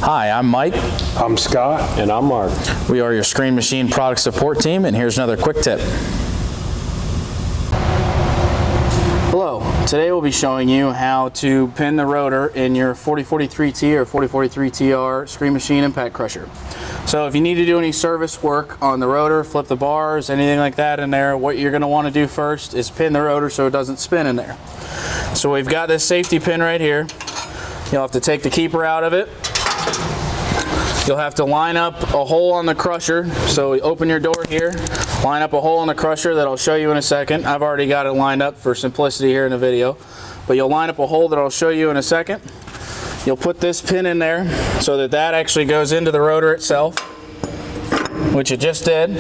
Hi, I'm Mike. I'm Scott. And I'm Mark. We are your Screen Machine product support team, and here's another quick tip. Hello, today we'll be showing you how to pin the rotor in your 4043T or 4043TR Screen Machine Impact Crusher. So if you need to do any service work on the rotor, flip the bars, anything like that in there, what you're going to want to do first is pin the rotor so it doesn't spin in there. So we've got this safety pin right here. You'll have to take the keeper out of it. You'll have to line up a hole on the crusher. So open your door here, line up a hole in the crusher that I'll show you in a second. I've already got it lined up for simplicity here in the video. But you'll line up a hole that I'll show you in a second. You'll put this pin in there so that that actually goes into the rotor itself, which it just did.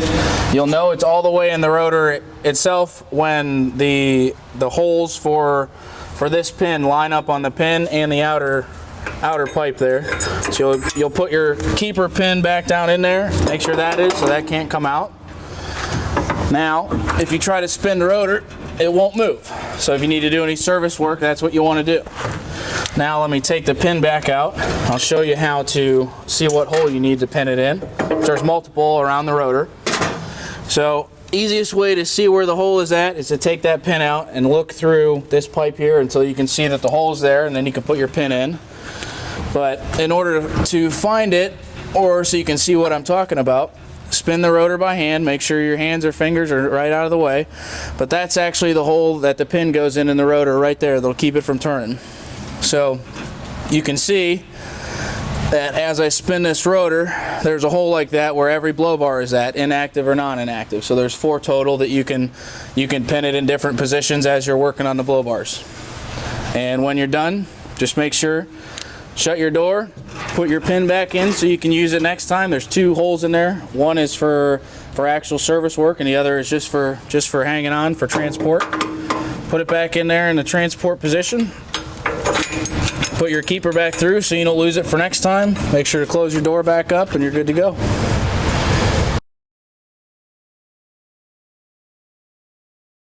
You'll know it's all the way in the rotor itself when the holes for this pin line up on the pin and the outer pipe there. So you'll put your keeper pin back down in there, make sure that is, so that can't come out. Now, if you try to spin the rotor, it won't move. So if you need to do any service work, that's what you want to do. Now let me take the pin back out. I'll show you how to see what hole you need to pin it in. There's multiple around the rotor. So easiest way to see where the hole is at is to take that pin out and look through this pipe here until you can see that the hole's there, and then you can put your pin in. But in order to find it, or so you can see what I'm talking about, spin the rotor by hand, make sure your hands or fingers are right out of the way. But that's actually the hole that the pin goes in the rotor right there. That'll keep it from turning. So you can see that as I spin this rotor, there's a hole like that where every blow bar is at, inactive or non-inactive. So there's 4 total that you can pin it in different positions as you're working on the blow bars. And when you're done, just make sure, shut your door, put your pin back in so you can use it next time. There's 2 holes in there. One is for actual service work, and the other is just for hanging on for transport. Put it back in there in the transport position. Put your keeper back through so you don't lose it for next time. Make sure to close your door back up and you're good to go.